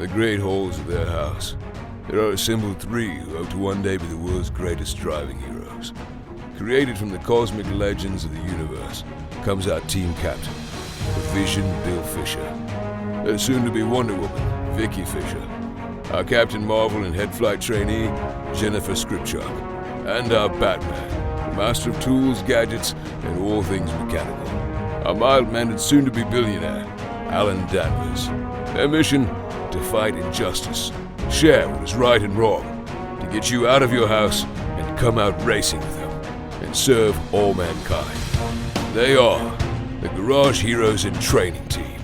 the great halls of their house, there are assembled three who hope to one day be the world's greatest driving heroes. Created from the cosmic legends of the universe comes our team captain, the Vision Bill Fisher. There's soon to be Wonder Woman, Vicky Fisher. Our Captain Marvel and head flight trainee, Jennifer Scripchuk. And our Batman, master of tools, gadgets, and all things mechanical. Our mild-mannered soon-to-be billionaire, Alan Danvers. Their mission? To fight injustice, share what is right and wrong, to get you out of your house and come out racing with them, and serve all mankind. They are the Garage Heroes in Training Team.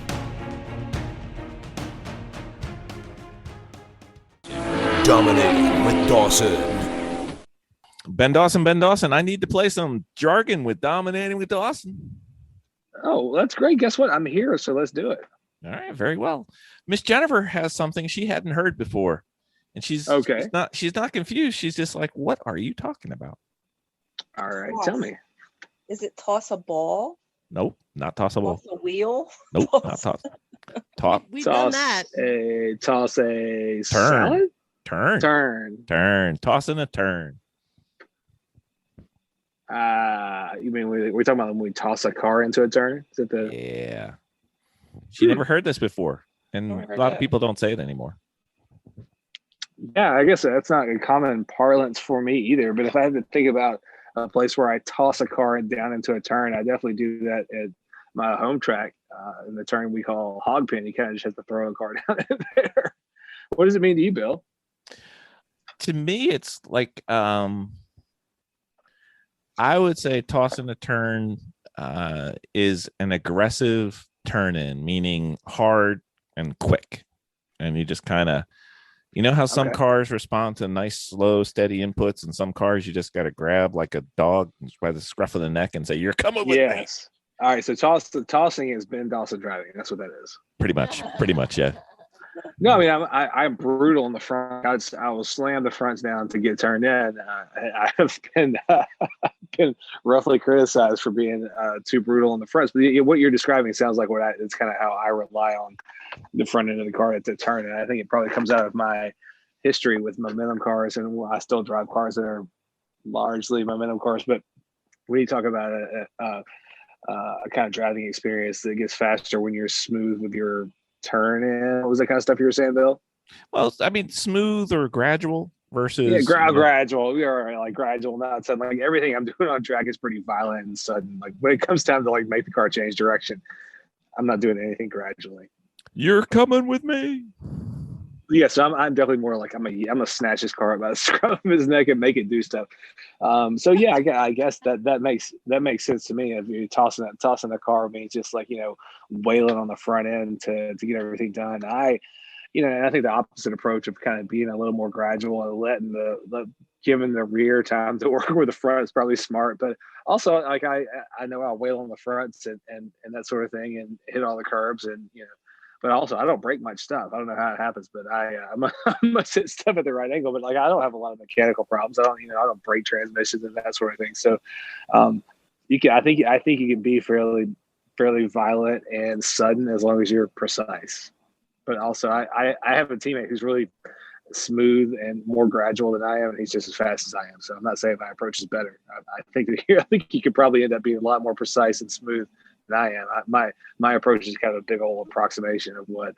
Dominating with Dawson. Ben Dawson, I need to play some Jargon with Dominating with Dawson. Oh, that's great. Guess what? I'm here, so let's do it. All right, very well. Miss Jennifer has something she hadn't heard before, and she's not confused. She's just like, "What are you talking about?" All right, tell me. Is it toss a ball? Nope, not toss a ball. Toss a wheel? Nope, not toss. We've done that. Toss a turn. Salad? Turn. Tossing a turn. You mean we're talking about when we toss a car into a turn? Is it the? Yeah. She never heard this before, and a lot of people don't say it anymore. Yeah, I guess that's not a common parlance for me either. But if I had to think about a place where I toss a car down into a turn, I definitely do that at my home track in the turn we call hog pen. You kind of just have to throw a car down in there. What does it mean to you, Bill? To me, it's like I would say tossing a turn is an aggressive turn in, meaning hard and quick. And you just kind of, you know how some cars respond to nice, slow, steady inputs, and some cars you just got to grab like a dog by the scruff of the neck and say, "You're coming with me." All right. So tossing is Ben Dawson driving. That's what that is. Pretty much. Yeah. No, I mean, I'm brutal in the front. I will slam the fronts down to get turned in. I have been roughly criticized for being too brutal in the fronts. But what you're describing sounds like it's kind of how I rely on the front end of the car to turn. And I think it probably comes out of my history with momentum cars. And I still drive cars that are largely momentum cars. But when you talk about a kind of driving experience that gets faster when you're smooth with your turn in, what was that kind of stuff you were saying, Bill? Well, I mean, smooth or gradual versus gradual. We are like gradual, not sudden. Like everything I'm doing on track is pretty violent and sudden. Like when it comes time to like make the car change direction, I'm not doing anything gradually. You're coming with me. Yeah, so I'm definitely more like I'm gonna snatch his car up by the scruff of his neck and make it do stuff. So yeah, I guess that makes sense to me. If you're tossing the car means just like, you know, wailing on the front end to get everything done. And I think the opposite approach of kind of being a little more gradual and letting giving the rear time to work with the front is probably smart. But also, like I know I'll wail on the fronts and that sort of thing and hit all the curbs and, you know. But also, I don't break much stuff. I don't know how it happens, but I must hit stuff at the right angle. But like, I don't have a lot of mechanical problems. I don't break transmissions and that sort of thing. So, I think you can be fairly violent and sudden as long as you're precise. But also, I have a teammate who's really smooth and more gradual than I am, and he's just as fast as I am. So I'm not saying my approach is better. I think you could probably end up being a lot more precise and smooth than I am. My approach is kind of a big old approximation of what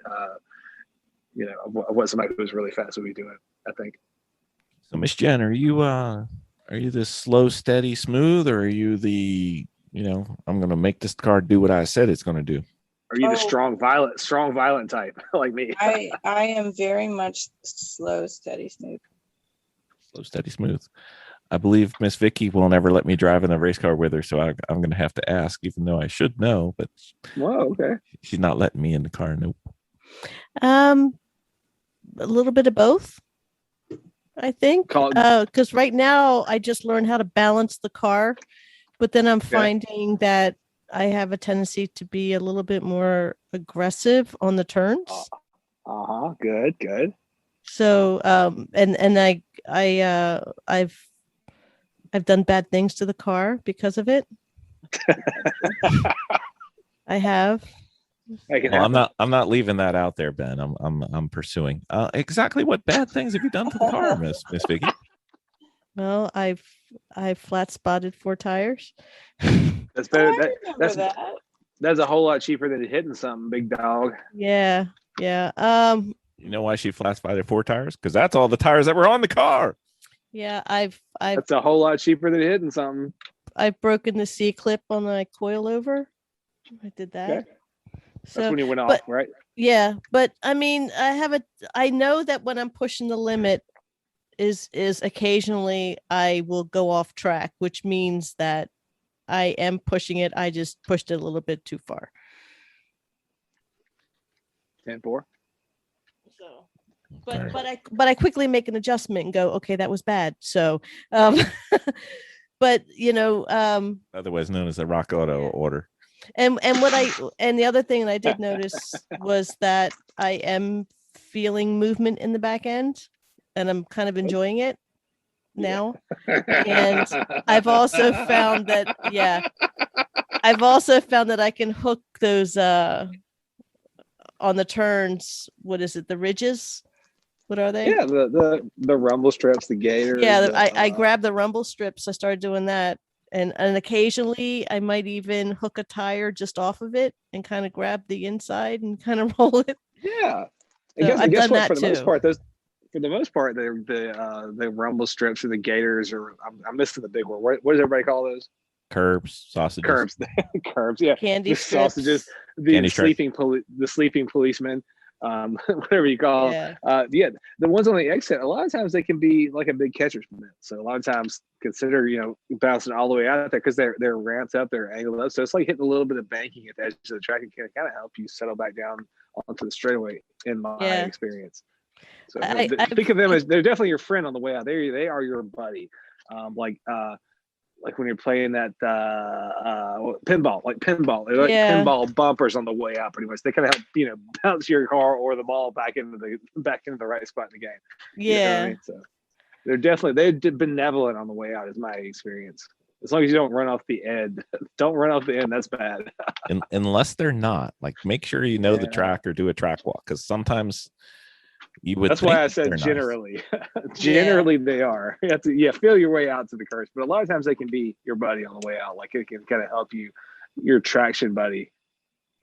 what somebody who's really fast would be doing, I think. So Miss Jen, are you the slow, steady, smooth, or are you the, I'm gonna make this car do what I said it's gonna do? Are you the strong violent type like me? I am very much slow, steady, smooth. Slow, steady, smooth. I believe Miss Vicky will never let me drive in a race car with her, so I'm going to have to ask, even though I should know. But she's not letting me in the car. Nope. A little bit of both, I think. Because right now I just learned how to balance the car, but then I'm finding that I have a tendency to be a little bit more aggressive on the turns. Good. So, and I've done bad things to the car because of it. I have. Well, I'm not leaving that out there, Ben. I'm pursuing. Exactly what bad things have you done to the car, Miss Vicky? Well, I've flat spotted 4 tires. That's better. That. That's a whole lot cheaper than hitting something, big dog. Yeah. You know why she flat spotted 4 tires? Because that's all the tires that were on the car. Yeah, I've That's a whole lot cheaper than hitting something. I've broken the C clip on the coilover. I did that. Okay. So, That's when you went off, right? Yeah, but I mean, I know that when I'm pushing the limit is occasionally I will go off track, which means that I am pushing it. I just pushed it a little bit too far. 10-4. So, but I quickly make an adjustment and go, okay, that was bad. So, but otherwise known as the Rock Auto order. And the other thing that I did notice was that I am feeling movement in the back end, and I'm kind of enjoying it now. And I've also found that I can hook those on the turns. What is it? The ridges? What are they? Yeah, the rumble strips, the gator. Yeah, I grabbed the rumble strips. I started doing that. And occasionally I might even hook a tire just off of it and kind of grab the inside and kind of roll it. Yeah. So I've done that for the too. most part, the rumble strips or the gators, or I'm missing the big one. What does everybody call those? Curbs, sausages. Curbs. Yeah. Candy the strips. Sausages. The sleeping policeman. Whatever you call them. The ones on the exit, a lot of times they can be like a big catcher's mitt. So a lot of times consider bouncing all the way out there because they're ramped up, they're angled up. So it's like hitting a little bit of banking at the edge of the track and can kind of help you settle back down onto the straightaway in my experience. So think of them as they're definitely your friend on the way out. They are your buddy. Like when you're playing that pinball, they're like pinball bumpers on the way out. Pretty much, they kind of help bounce your car or the ball back into the right spot in the game. Yeah, you know what I mean? So they're benevolent on the way out, is my experience. As long as you don't run off the end, That's bad. Unless they're not, like, make sure you know the track or do a track walk, because sometimes. That's why I said generally. Generally, they are. You have to feel your way out to the curves, but a lot of times they can be your buddy on the way out. Like it can kind of help you, your traction buddy.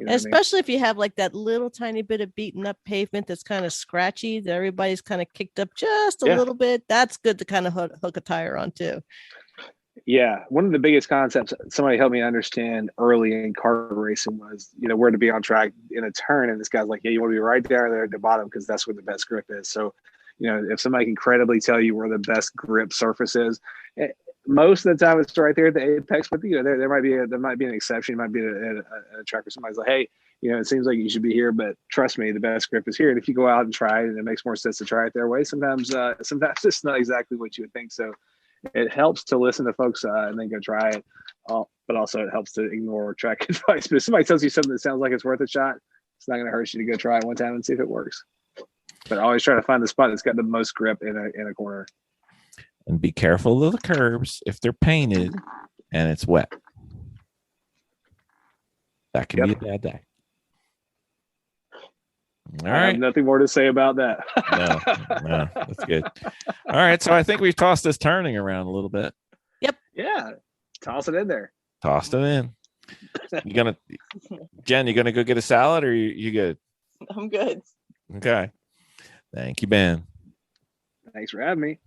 Especially if you have like that little tiny bit of beaten up pavement that's kind of scratchy, that everybody's kind of kicked up just a little bit. That's good to kind of hook a tire on too. Yeah, one of the biggest concepts somebody helped me understand early in car racing was, where to be on track in a turn. And this guy's like, you want to be right there at the bottom because that's where the best grip is. So, if somebody can credibly tell you where the best grip surface is, most of the time it's right there at the apex. But there might be an exception. It might be a track where somebody's like, hey, it seems like you should be here, but trust me, the best grip is here. And if you go out and try it, and it makes more sense to try it their way, sometimes it's not exactly what you would think. So. It helps to listen to folks and then go try it, but also it helps to ignore track advice. But if somebody tells you something that sounds like it's worth a shot, it's not going to hurt you to go try it one time and see if it works. But always try to find the spot that's got the most grip in a corner. And be careful of the curbs if they're painted and it's wet. That can be a bad day. All right. I have nothing more to say about that. No, that's good. All right. So I think we've tossed this turning around a little bit. Yep. Yeah. Toss it in there. Tossed it in. Jen, you gonna go get a salad, or you good? I'm good. Okay. Thank you, Ben. Thanks for having me.